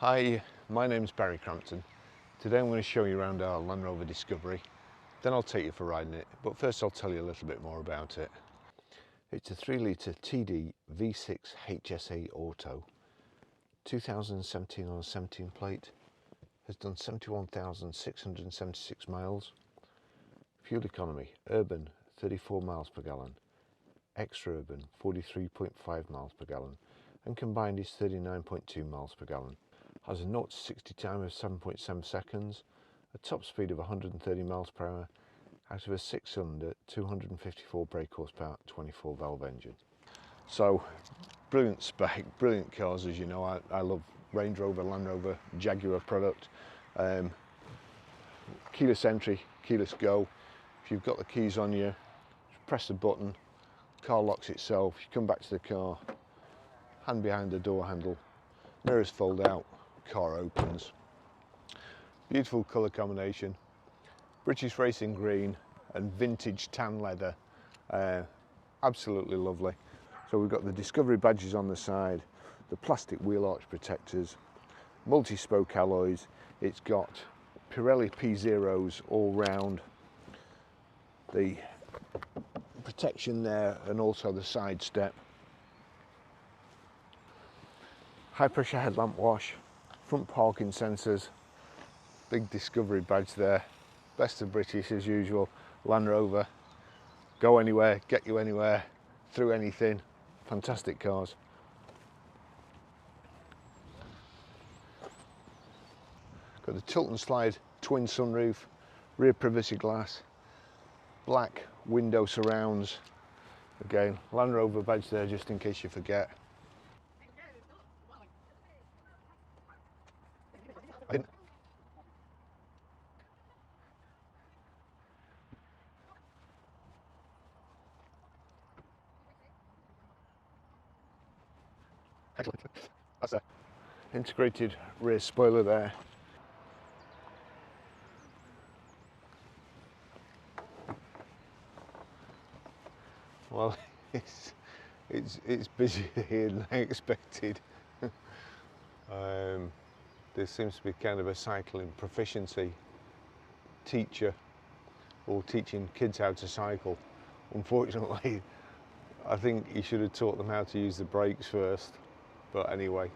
Hi, my name's Barrie Crampton. Today I'm going to show you around our Land Rover Discovery, then I'll take you for riding it, but first I'll tell you a little bit more about it. It's a 3-litre TD V6 HSE Auto, 2017 on a 17 plate, has done 71,676 miles. Fuel economy, urban 34 miles per gallon, extra urban 43.5 miles per gallon, and combined is 39.2 miles per gallon. Has a 0 to 60 time of 7.7 seconds, a top speed of 130 miles per hour, out of a 6-cylinder, 254 brake horsepower, 24 valve engine. So, brilliant spec, brilliant cars, as you know. I love Range Rover, Land Rover, Jaguar product. Keyless entry, keyless go. If you've got the keys on you, press the button, car locks itself, you come back to the car, hand behind the door handle, mirrors fold out, car opens. Beautiful colour combination, British racing green and vintage tan leather, absolutely lovely. So we've got the Discovery badges on the side, the plastic wheel arch protectors, multi-spoke alloys, it's got Pirelli P0s all round, the protection there and also the side step. High pressure headlamp wash, front parking sensors, big Discovery badge there, best of British as usual, Land Rover, go anywhere, get you anywhere, through anything, fantastic cars. Got the tilt and slide twin sunroof, rear privacy glass, black window surrounds, again Land Rover badge there just in case you forget. Excellent. That's a integrated rear spoiler there. Well, it's busier here than I expected. There seems to be kind of a cycling proficiency teacher, or teaching kids how to cycle. Unfortunately, I think you should have taught them how to use the brakes first. But anyway,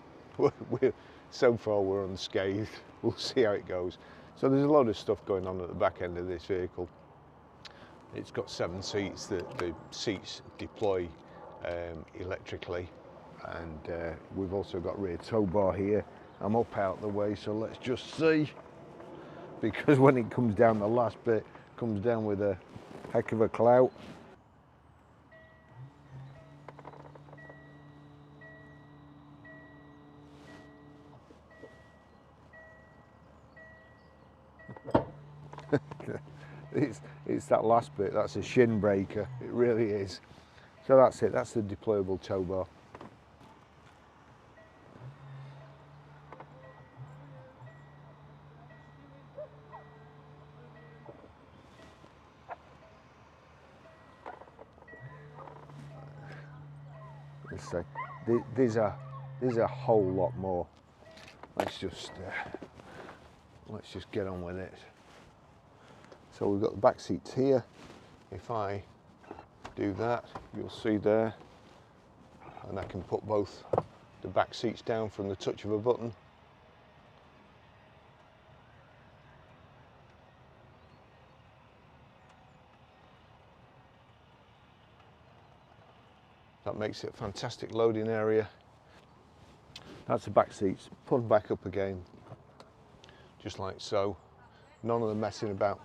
so far we're unscathed. We'll see how it goes. So there's a lot of stuff going on at the back end of this vehicle. It's got 7 seats. The seats deploy electrically, and we've also got rear tow bar here. I'm up out the way, so let's just see, because when it comes down, the last bit comes down with a heck of a clout. It's that last bit, that's a shin breaker, it really is. So that's it, that's the deployable tow bar. Let's say, there's a whole lot more. Let's just get on with it. So we've got the back seats here. If I do that, you'll see there, and I can put both the back seats down from the touch of a button. That makes it a fantastic loading area. That's the back seats, put them back up again, just like so. None of them messing about.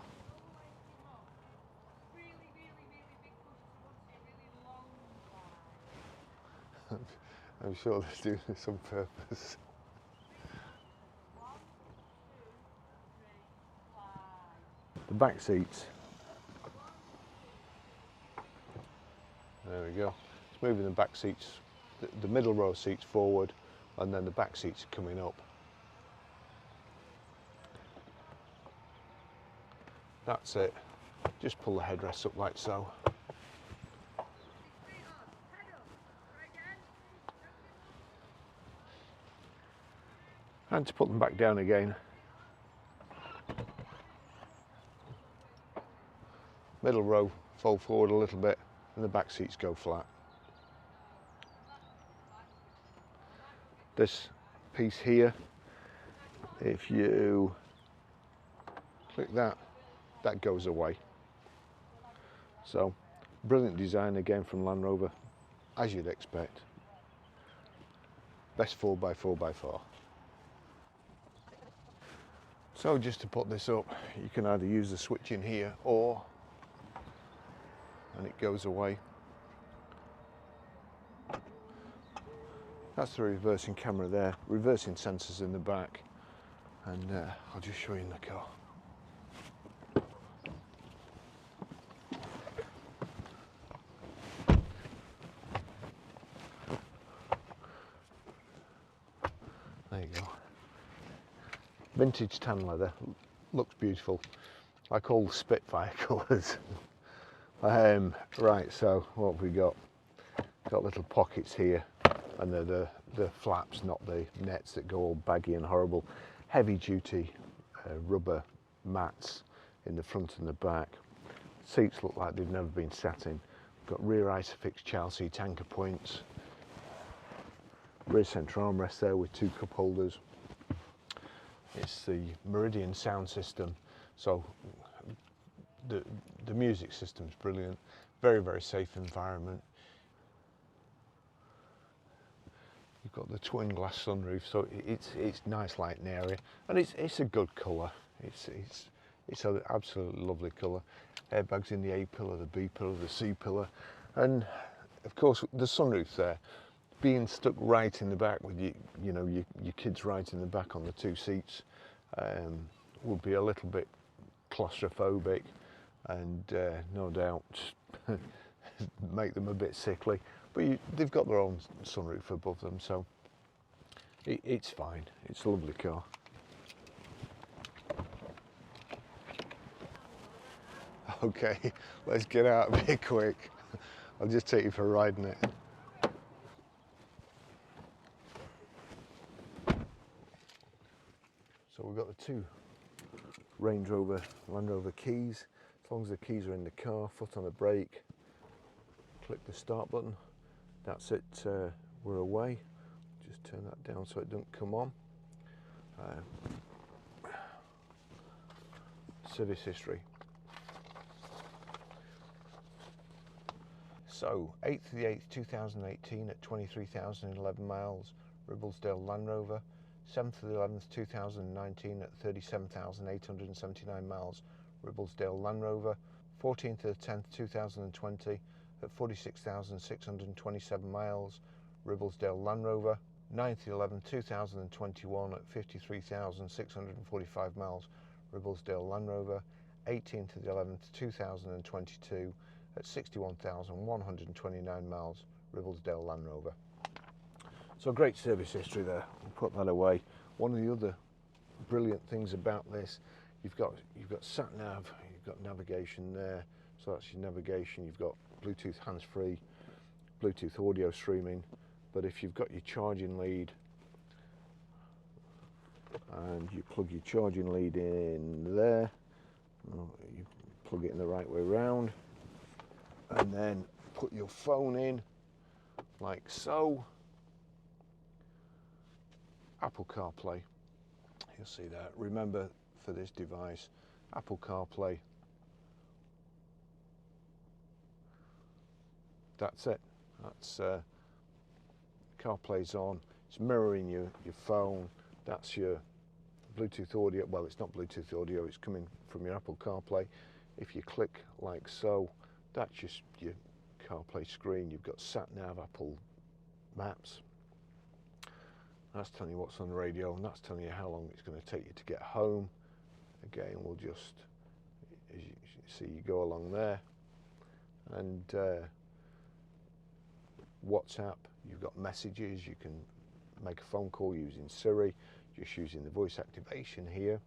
I'm sure they're doing this on purpose. The back seats. There we go. It's moving the back seats, the middle row seats forward, and then the back seats coming up. That's it. Just pull the headrests up like so. And to put them back down again, middle row fold forward a little bit and the back seats go flat. This piece here, if you click that, that goes away. So brilliant design again from Land Rover, as you'd expect. Best 4x4x4. So just to put this up, you can either use the switch in here or, and it goes away. That's the reversing camera there, reversing sensors in the back, and I'll just show you in the car. There you go. Vintage tan leather, looks beautiful, like all the Spitfire colours. Right, so what have we got? Got little pockets here, and they're the flaps, not the nets that go all baggy and horrible. Heavy duty rubber mats in the front and the back. Seats look like they've never been sat in. Got rear Isofix child seat anchor points. Rear centre armrest there with 2 cup holders. It's the Meridian sound system, so the music system's brilliant. Very, very safe environment. You've got the twin glass sunroof, so it's nice light and airy, and it's a good colour. It's an absolutely lovely colour. Airbags in the A pillar, the B pillar, the C pillar, and of course the sunroof there, being stuck right in the back with your kids right in the back on the 2 seats, would be a little bit claustrophobic, and no doubt make them a bit sickly. But they've got their own sunroof above them, so it's fine. It's a lovely car. Okay, let's get out a bit quick. I'll just take you for a ride in it. So we've got the 2 Range Rover, Land Rover keys. As long as the keys are in the car, foot on the brake, click the start button. That's it, we're away. Just turn that down so it doesn't come on. Service history. So, 8th of the 8th, 2018 at 23,011 miles, Ribblesdale Land Rover. 7th of the 11th, 2019 at 37,879 miles, Ribblesdale Land Rover. 14th of the 10th, 2020 at 46,627 miles, Ribblesdale Land Rover. 9th of the 11th, 2021 at 53,645 miles, Ribblesdale Land Rover. 18th of the 11th, 2022 at 61,129 miles, Ribblesdale Land Rover. So great service history there. We'll put that away. One of the other brilliant things about this, you've got sat nav, you've got navigation there, so that's your navigation. You've got Bluetooth hands-free, Bluetooth audio streaming. But if you've got your charging lead, and you plug your charging lead in there, you plug it in the right way round, and then put your phone in like so. Apple CarPlay, you'll see that. Remember, for this device, Apple CarPlay, that's it. That's CarPlay's on. It's mirroring your phone. That's your Bluetooth audio. Well, it's not Bluetooth audio, it's coming from your Apple CarPlay. If you click like so, that's just your CarPlay screen. You've got sat-nav, Apple Maps. That's telling you what's on the radio, and that's telling you how long it's going to take you to get home. Again, we'll just, as you see, you go along there, and WhatsApp, you've got messages. You can make a phone call using Siri, just using the voice activation here.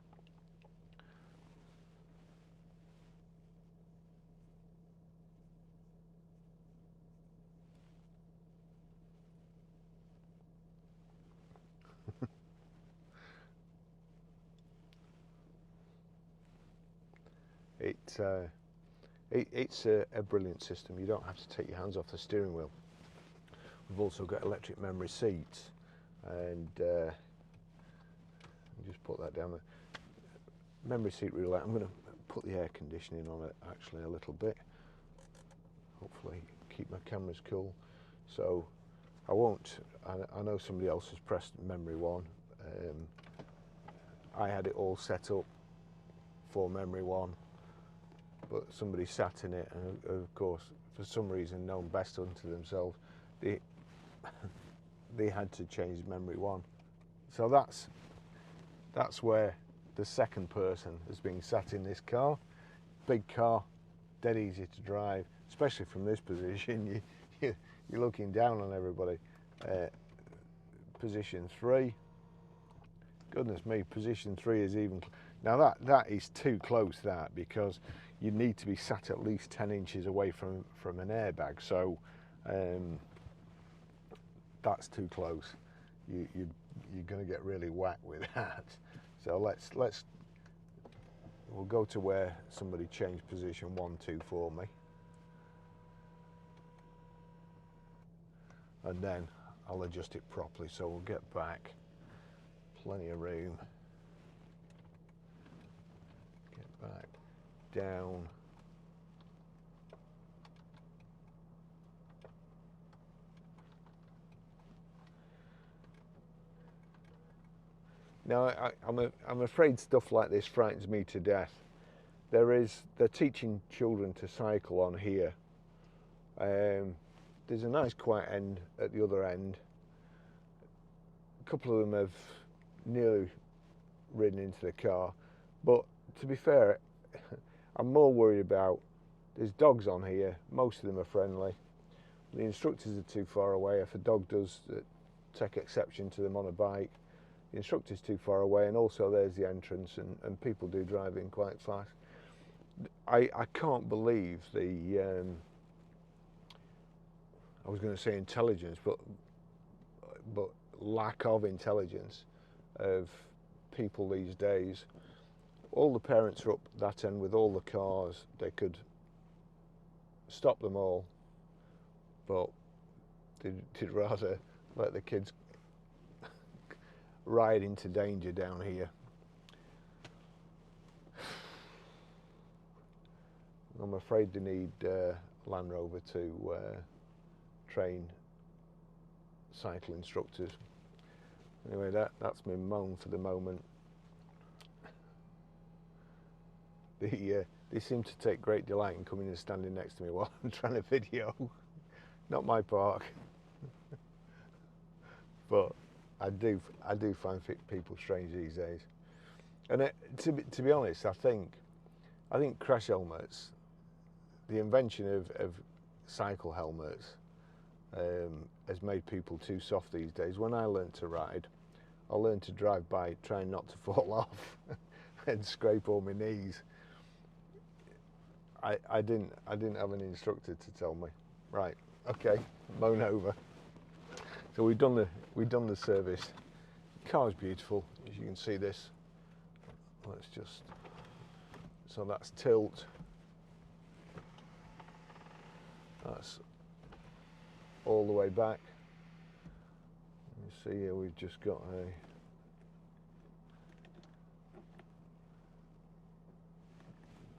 it's a brilliant system. You don't have to take your hands off the steering wheel. We've also got electric memory seats, and just put that down there. Memory seat roulette. I'm going to put the air conditioning on it actually a little bit. Hopefully keep my cameras cool. So I won't, I know somebody else has pressed memory 1. I had it all set up for memory 1, but somebody sat in it, and of course, for some reason, known best unto themselves, they had to change memory 1. So that's where the second person has been sat in this car. Big car, dead easy to drive, especially from this position. You're looking down on everybody. Position 3. Goodness me, position 3 is even. Now that is too close, that, because you need to be sat at least 10 inches away from an airbag. So that's too close. You're going to get really whacked with that. So we'll go to where somebody changed position 1, 2 for me, and then I'll adjust it properly. So we'll get back, plenty of room. Get back, down. Now, I'm afraid stuff like this frightens me to death. They're teaching children to cycle on here. There's a nice quiet end at the other end. A couple of them have nearly ridden into the car, but to be fair, I'm more worried about, there's dogs on here, most of them are friendly. The instructors are too far away. If a dog does take exception to them on a bike, the instructor's too far away, and also there's the entrance, and people do drive in quite fast. I can't believe the, I was going to say intelligence, but lack of intelligence of people these days. All the parents are up that end with all the cars. They could stop them all, but they'd rather let the kids ride into danger down here. I'm afraid they need Land Rover to train cycle instructors. Anyway, that's my moan for the moment. They seem to take great delight in coming and standing next to me while I'm trying to video. Not my park. But I do find people strange these days. And to be honest, I think crash helmets, the invention of cycle helmets, has made people too soft these days. When I learned to ride, I learned to drive by trying not to fall off and scrape all my knees. I didn't have an instructor to tell me. Right, okay, moan over. So we've done the service. The car's beautiful, as you can see this. Let's just, so that's tilt. That's all the way back. You see here we've just got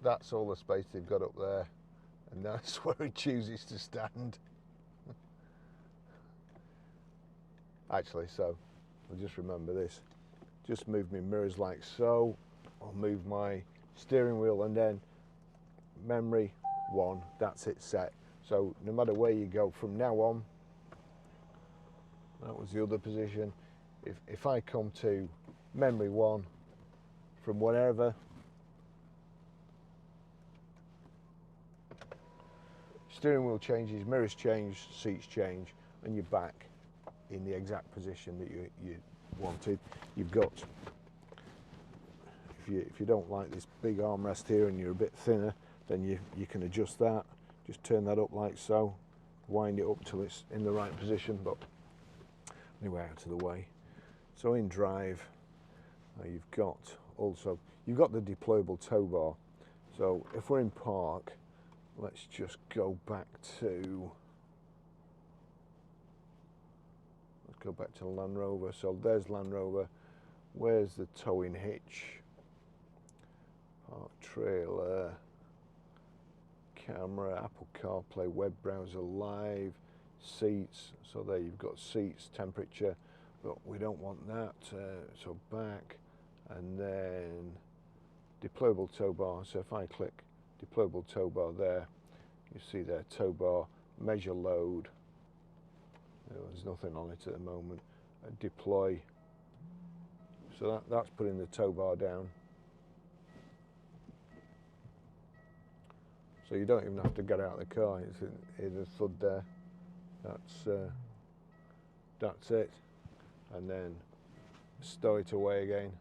that's all the space they've got up there, and that's where it chooses to stand. Actually, so I'll just remember this. Just move my mirrors like so. I'll move my steering wheel, and then memory 1, that's it set. So no matter where you go from now on, that was the other position. If I come to memory 1 from wherever, steering wheel changes, mirrors change, seats change, and you're back in the exact position that you wanted. You've got, if you don't like this big armrest here and you're a bit thinner, then you can adjust that. Just turn that up like so, wind it up till it's in the right position. But anyway, out of the way. So in drive, you've got the deployable tow bar. So if we're in park, let's just go back to Land Rover. So there's Land Rover. Where's the towing hitch? Park trailer, camera, Apple CarPlay, web browser, live, seats. So there you've got seats, temperature, but we don't want that. So back, and then deployable tow bar. So if I click deployable tow bar there, you see there tow bar, measure load. There's nothing on it at the moment. Deploy. So that's putting the tow bar down. So you don't even have to get out of the car. It's in the thud there. That's it. And then stow it away again.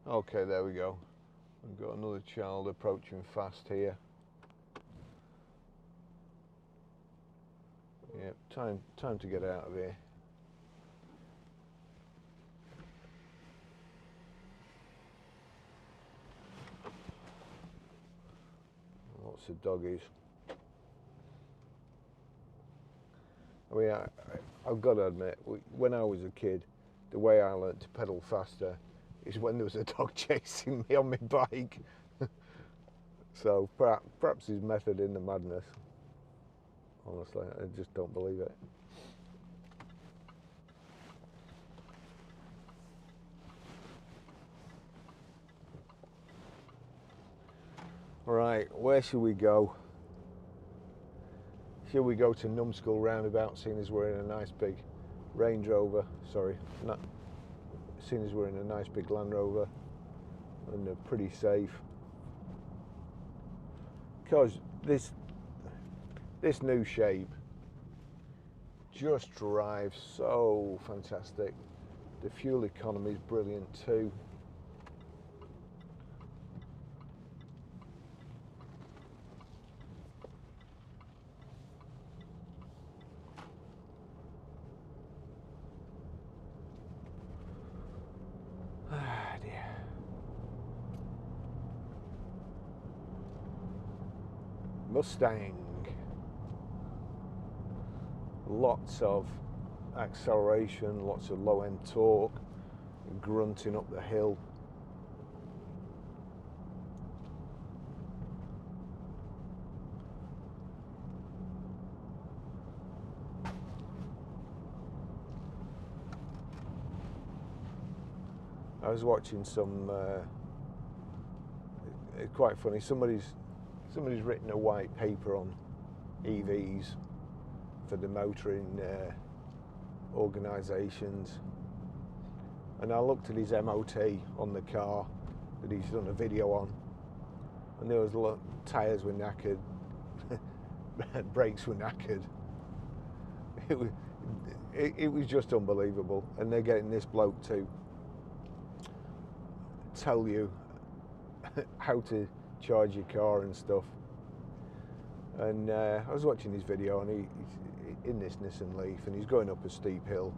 Okay, there we go. We've got another child approaching fast here. Yep, time to get out of here. Lots of doggies. I mean, I've got to admit, when I was a kid, the way I learnt to pedal faster is when there was a dog chasing me on my bike. So perhaps his method in the madness. Honestly, I just don't believe it. All right, where should we go? Should we go to Numskull roundabout, seeing as we're in a nice big Range Rover? Sorry, seeing as we're in a nice big Land Rover and they're pretty safe. Because this new shape just drives so fantastic. The fuel economy is brilliant too. Ah, dear. Mustang. Lots of acceleration, lots of low-end torque, grunting up the hill. I was watching some, it's quite funny, somebody's written a white paper on EVs for the motoring organisations, and I looked at his MOT on the car that he's done a video on, and there was tyres were knackered, brakes were knackered. It was just unbelievable, and they're getting this bloke to tell you how to charge your car and stuff. And I was watching his video, and he's in this Nissan Leaf, and he's going up a steep hill,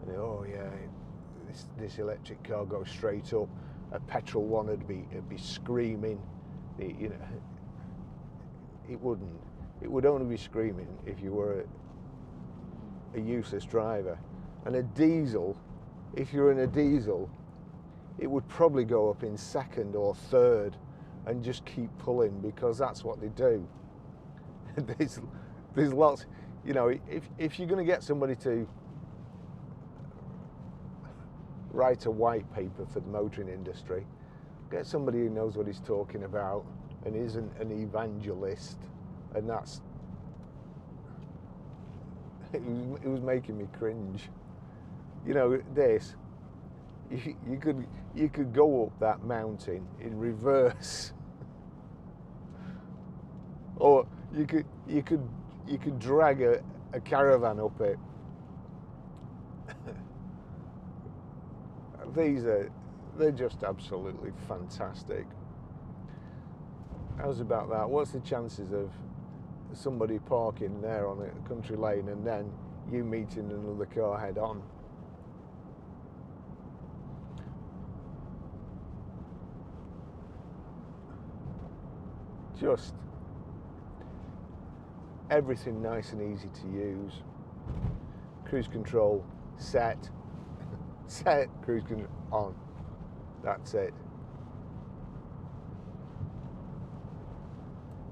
and oh yeah, this electric car goes straight up. A petrol one would be screaming. You know, it wouldn't. It would only be screaming if you were a useless driver. And a diesel, if you're in a diesel, it would probably go up in second or third and just keep pulling, because that's what they do. There's lots, you know, if you're going to get somebody to write a white paper for the motoring industry, get somebody who knows what he's talking about and isn't an evangelist, and that's, it was making me cringe. You know, this, you could go up that mountain in reverse, or you could drag a caravan up it. They're just absolutely fantastic. How's about that? What's the chances of somebody parking there on a country lane and then you meeting another car head on. Just everything nice and easy to use. Cruise control, set, set, cruise control, on. That's it.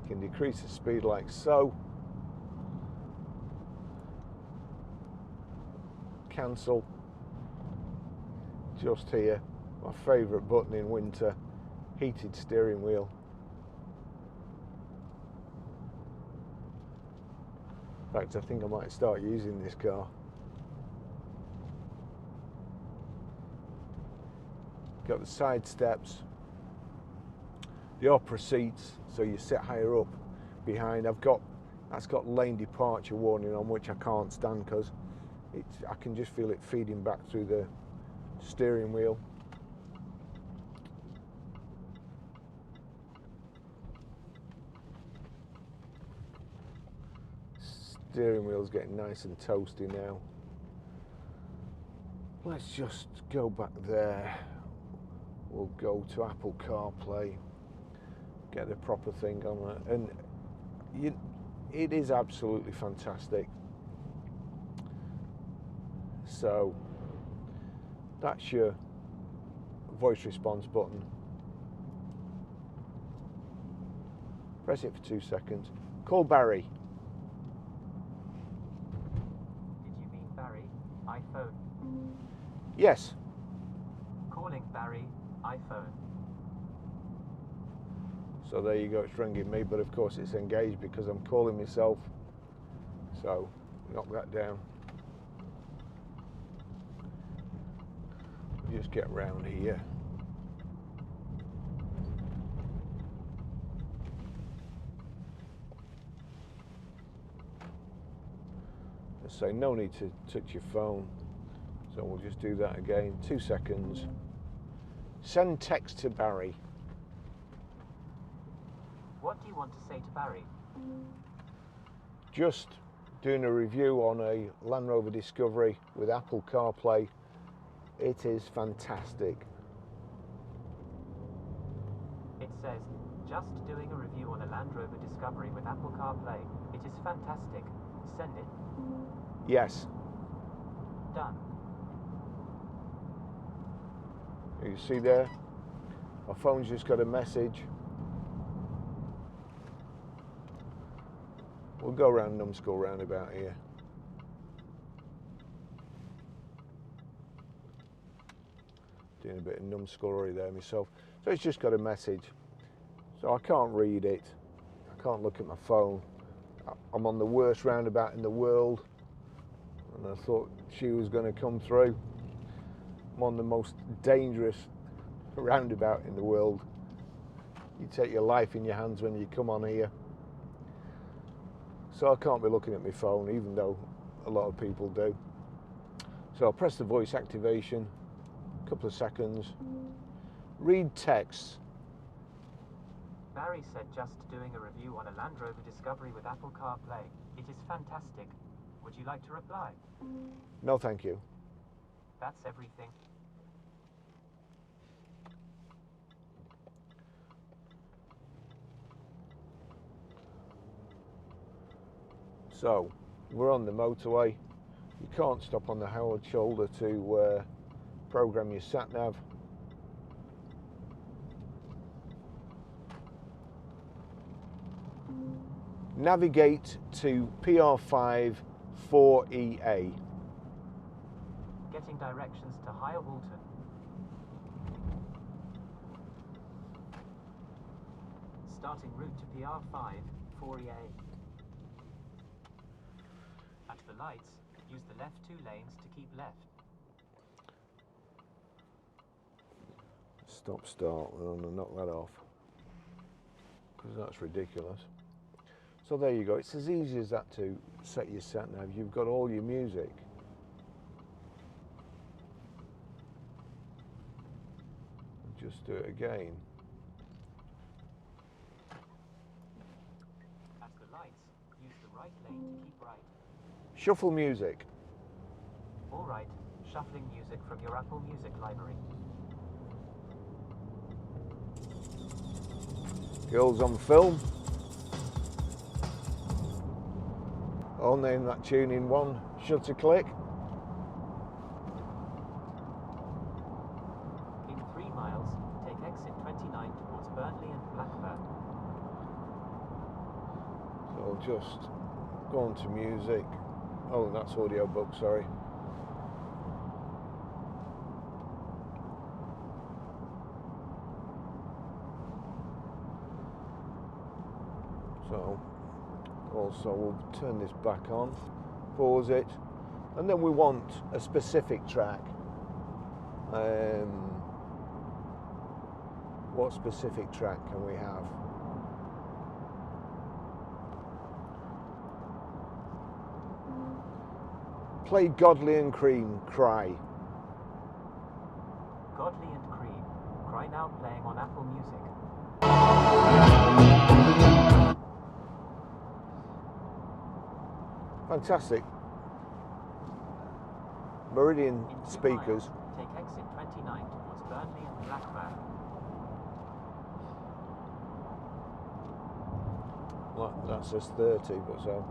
You can decrease the speed like so. Cancel. Just here. My favourite button in winter. Heated steering wheel. In fact, I think I might start using this car. Got the side steps, the opera seats, so you sit higher up behind. That's got lane departure warning on, which I can't stand because I can just feel it feeding back through the steering wheel. Steering wheel's getting nice and toasty now. Let's just go back there. We'll go to Apple CarPlay, get the proper thing on it, and it is absolutely fantastic. So that's your voice response button. Press it for 2 seconds. Call Barrie. Did you mean Barrie? iPhone. Yes. Calling Barrie, iPhone. So there you go, it's ringing me, but of course it's engaged because I'm calling myself. So knock that down. Just get round here. Let's say no need to touch your phone. So we'll just do that again. 2 seconds. Send text to Barrie. What do you want to say to Barrie? Just doing a review on a Land Rover Discovery with Apple CarPlay. It is fantastic. It says, just doing a review on a Land Rover Discovery with Apple CarPlay. It is fantastic. Send it. Yes. Done. You see there? My phone's just got a message. We'll go around Numbskull roundabout here. Doing a bit of numbskullery there myself. So it's just got a message. So I can't read it. I can't look at my phone. I'm on the worst roundabout in the world. And I thought she was going to come through. I'm on the most dangerous roundabout in the world. You take your life in your hands when you come on here. So I can't be looking at my phone, even though a lot of people do. So I'll press the voice activation, a couple of seconds. Read text. Barrie said just doing a review on a Land Rover Discovery with Apple CarPlay. It is fantastic. Would you like to reply? No, thank you. That's everything. So, we're on the motorway. You can't stop on the Howard shoulder to program your sat-nav. Navigate to PR5 4EA. Getting directions to Higher Walton. Starting route to PR5 4EA. At the lights, use the left 2 lanes to keep left. Stop start, we're going to knock that off because that's ridiculous. So there you go, it's as easy as that to set your sat nav. You've got all your music. Just do it again. At the lights, lane to keep right. Shuffle music. All right, shuffling music from your Apple Music library. Girls on film. I'll name that tune in one shutter click. In 3 miles, take exit 29 towards Burnley and Blackburn. So I'll just go on to music. Oh, that's audiobook, sorry. So also we'll turn this back on, pause it, and then we want a specific track. What specific track can we have? Play Godly and Cream, Cry. Godly and Cream, Cry now playing on Apple Music. Fantastic. Meridian In 2 speakers. miles, take exit 29 towards Burnley and Blackburn. Well, that says 30, but so.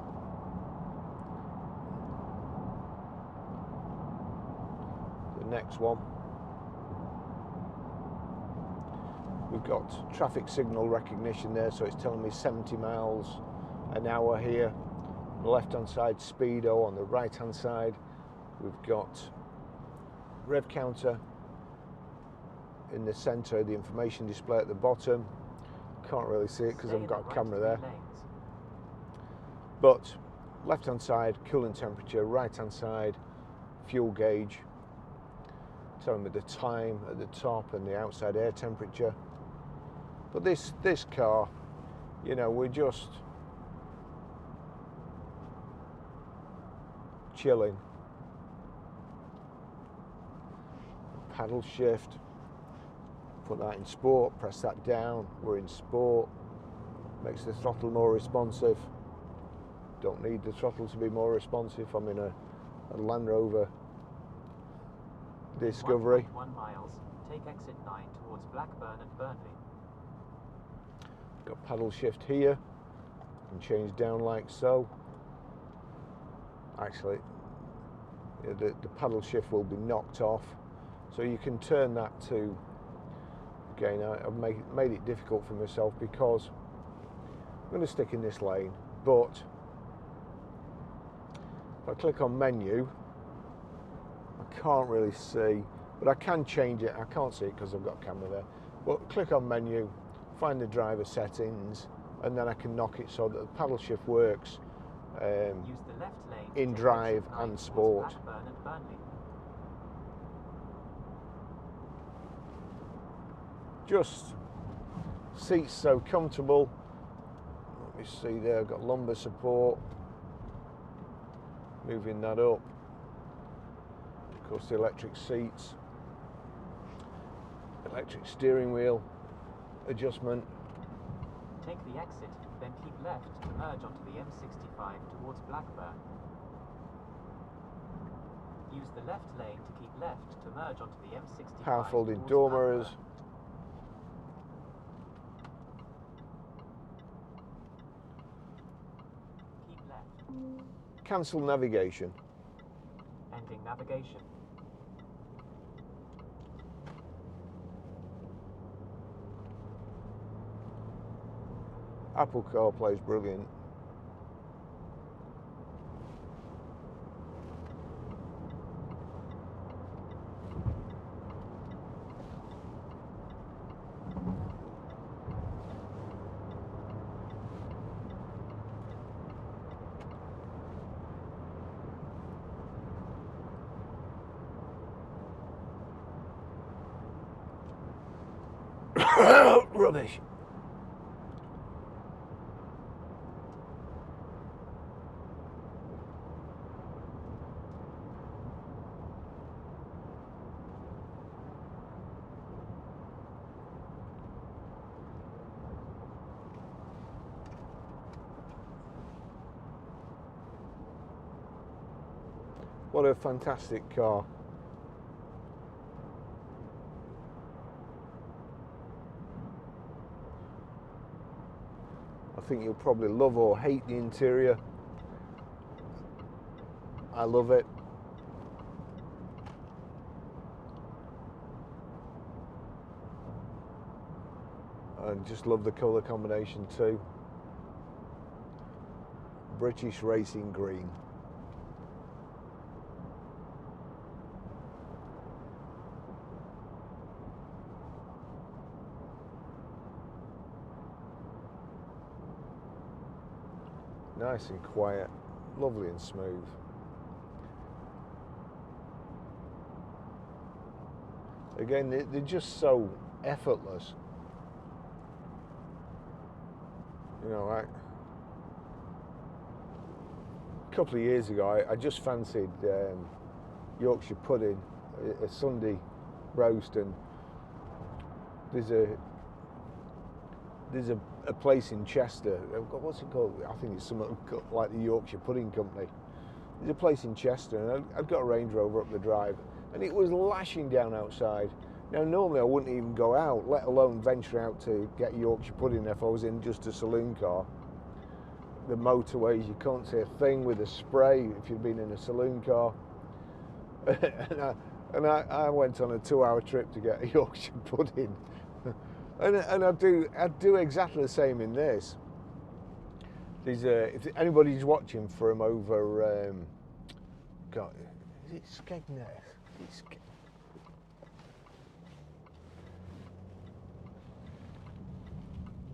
The next one. We've got traffic signal recognition there, so it's telling me 70 miles an hour here. On the left hand side, speedo. On the right hand side, we've got rev counter in the centre, the information display at the bottom. Can't really see it because I've got a camera there. But left hand side, coolant temperature, right hand side, fuel gauge, telling me the time at the top and the outside air temperature. But this car, you know, we're just chilling. Paddle shift, put that in sport, press that down, we're in sport. Makes the throttle more responsive. Don't need the throttle to be more responsive. I'm in a Land Rover Discovery. 1 miles, take exit 9 towards Blackburn and Burnley. Got paddle shift here, and change down like so. Actually, the paddle shift will be knocked off, so you can turn that to, again, I've made it difficult for myself because I'm going to stick in this lane, but if I click on menu, I can't really see, but I can change it. I can't see it because I've got a camera there, but click on menu, find the driver settings, and then I can knock it so that the paddle shift works Use the left lane in to drive exit 9 and towards sport. Blackburn and Burnley. Just seats so comfortable. Let me see there, I've got lumbar support. Moving that up. Of course, the electric seats, electric steering wheel adjustment. Take the exit, then keep left to merge onto the M65 towards Blackburn. Use the left lane to keep left to merge onto the M65 Power folding towards door Blackburn. mirrors. Keep left. Cancel navigation. Ending navigation. Apple CarPlay is brilliant. Rubbish. What a fantastic car. I think you'll probably love or hate the interior. I love it. And just love the colour combination too. British Racing Green. Nice and quiet, lovely and smooth. Again, they're just so effortless. You know, a couple of years ago, I just fancied Yorkshire pudding, a Sunday roast, and there's a place in Chester. What's it called? I think it's something like the Yorkshire Pudding Company. There's a place in Chester, and I'd got a Range Rover up the drive, and it was lashing down outside. Now, normally I wouldn't even go out, let alone venture out to get Yorkshire pudding if I was in just a saloon car. The motorways, you can't see a thing with a spray if you'd been in a saloon car. and I went on a 2-hour trip to get a Yorkshire pudding. And I'd do exactly the same in this. If anybody's watching from over, God, is it Skegness?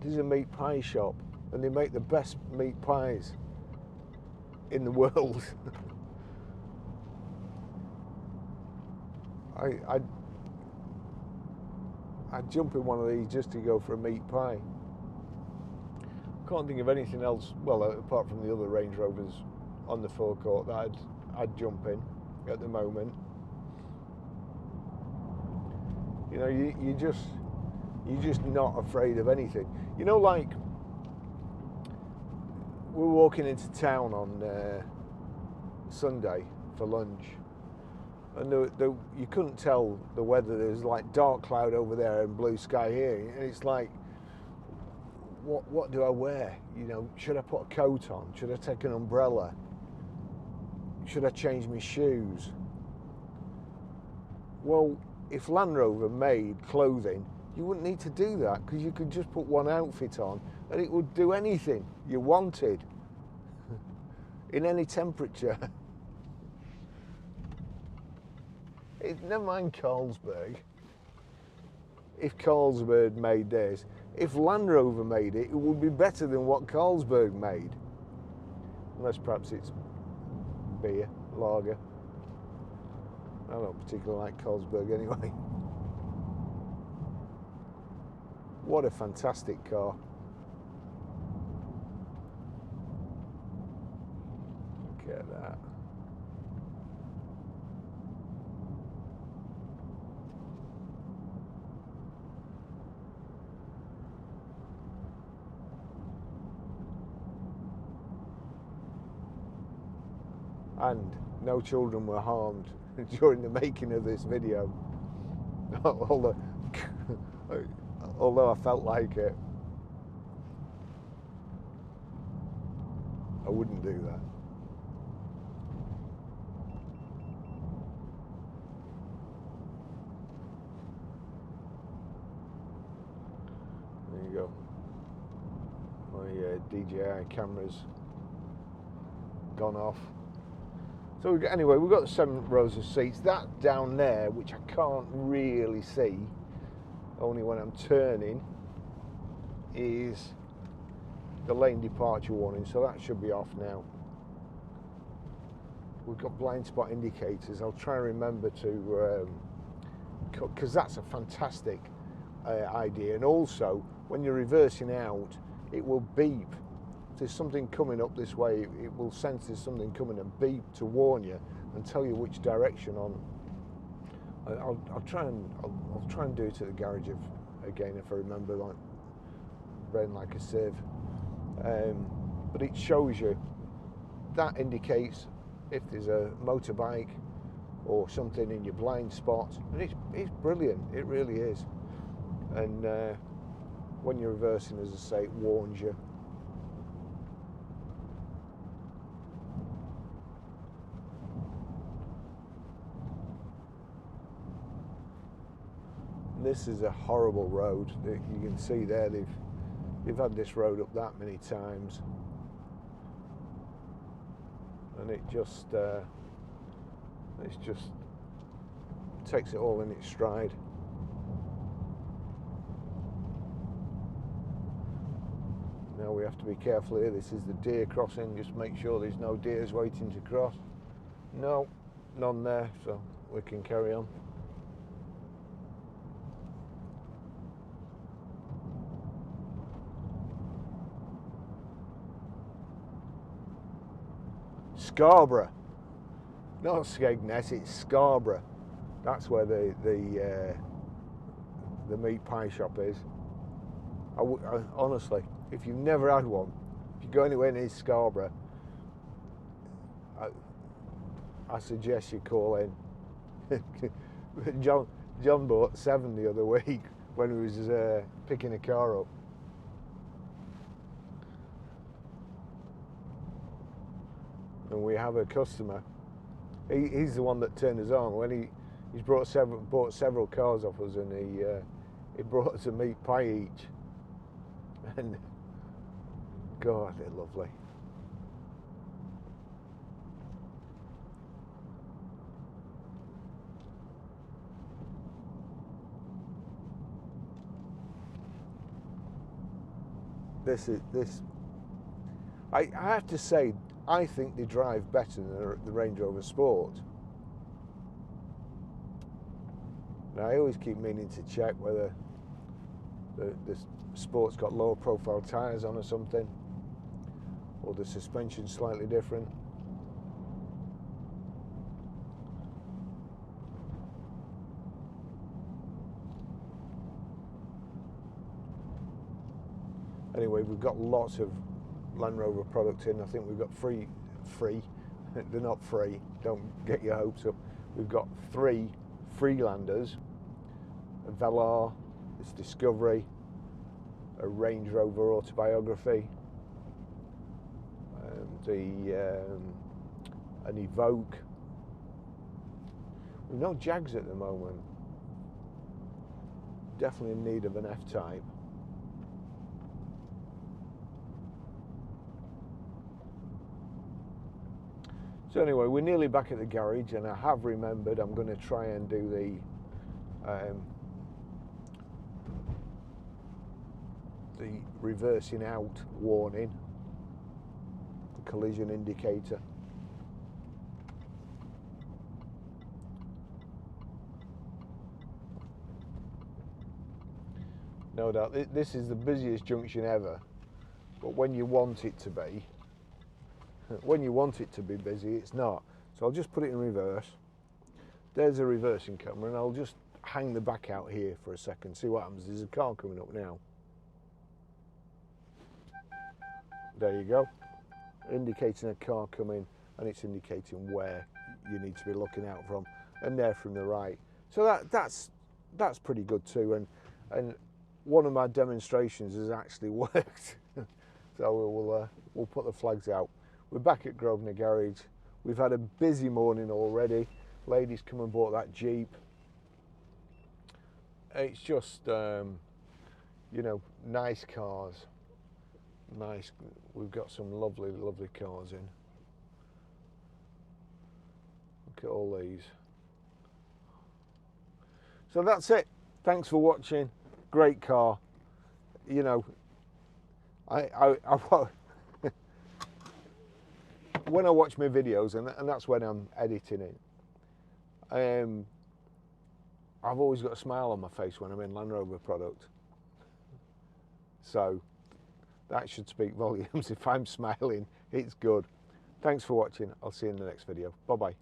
There's a meat pie shop, and they make the best meat pies in the world. I'd jump in one of these just to go for a meat pie. Can't think of anything else, well, apart from the other Range Rovers on the forecourt that I'd jump in at the moment. You know, you're just not afraid of anything. You know, like, we were walking into town on Sunday for lunch, and you couldn't tell the weather. There was like dark cloud over there and blue sky here, and it's like, what do I wear? You know, should I put a coat on? Should I take an umbrella? Should I change my shoes? Well, if Land Rover made clothing, you wouldn't need to do that, because you could just put one outfit on and it would do anything you wanted in any temperature. Never mind Carlsberg. If Carlsberg made this, if Land Rover made it, it would be better than what Carlsberg made. Unless perhaps it's beer, lager. I don't particularly like Carlsberg anyway. What a fantastic car. Look at that. And no children were harmed during the making of this video. Although I felt like it, I wouldn't do that. There you go. My DJI camera's gone off. So anyway, we've got 7 rows of seats. That down there, which I can't really see, only when I'm turning, is the lane departure warning, so that should be off now. We've got blind spot indicators. I'll try and remember to, because that's a fantastic idea. And also, when you're reversing out, it will beep. If there's something coming up this way, it will sense there's something coming and beep to warn you and tell you which direction on. I'll try and do it at the garage again if I remember, like brain like a sieve. But it shows you, that indicates if there's a motorbike or something in your blind spot, and it's brilliant, it really is. And when you're reversing, as I say, it warns you. This is a horrible road. You can see there they've had this road up that many times, and it just takes it all in its stride. Now we have to be careful here. This is the deer crossing. Just make sure there's no deers waiting to cross. No, none there, so we can carry on. Scarborough, not Skegness, it's Scarborough. That's where the meat pie shop is. I honestly, if you've never had one, if you go anywhere near Scarborough, I suggest you call in. John bought 7 the other week when he was picking a car up. And we have a customer. He's the one that turned us on when he's bought several cars off us, and he brought us a meat pie each. And God, they're lovely. I have to say, I think they drive better than the Range Rover Sport. Now, I always keep meaning to check whether the Sport's got lower profile tyres on or something, or the suspension's slightly different. Anyway, we've got lots of Land Rover product in. I think we've got free, they're not free, don't get your hopes up. We've got 3 Freelanders, a Velar, this Discovery, a Range Rover Autobiography, an Evoque. We've no Jags at the moment. Definitely in need of an F-Type. So anyway, we're nearly back at the garage, and I have remembered I'm going to try and do the reversing out warning, the collision indicator. No doubt, this is the busiest junction ever, but when you want it to be, busy, it's not. So I'll just put it in reverse. There's a reversing camera, and I'll just hang the back out here for a second, see what happens. There's a car coming up now. There you go. Indicating a car coming, and it's indicating where you need to be looking out from, and there from the right. So that's pretty good too, and one of my demonstrations has actually worked. So we'll put the flags out. We're back at Grosvenor Garage. We've had a busy morning already. Ladies come and bought that Jeep. It's just, you know, nice cars. Nice. We've got some lovely, lovely cars in. Look at all these. So that's it. Thanks for watching. Great car. You know, when I watch my videos, and that's when I'm editing it, I've always got a smile on my face when I'm in Land Rover product. So that should speak volumes. If I'm smiling, it's good. Thanks for watching. I'll see you in the next video. Bye-bye.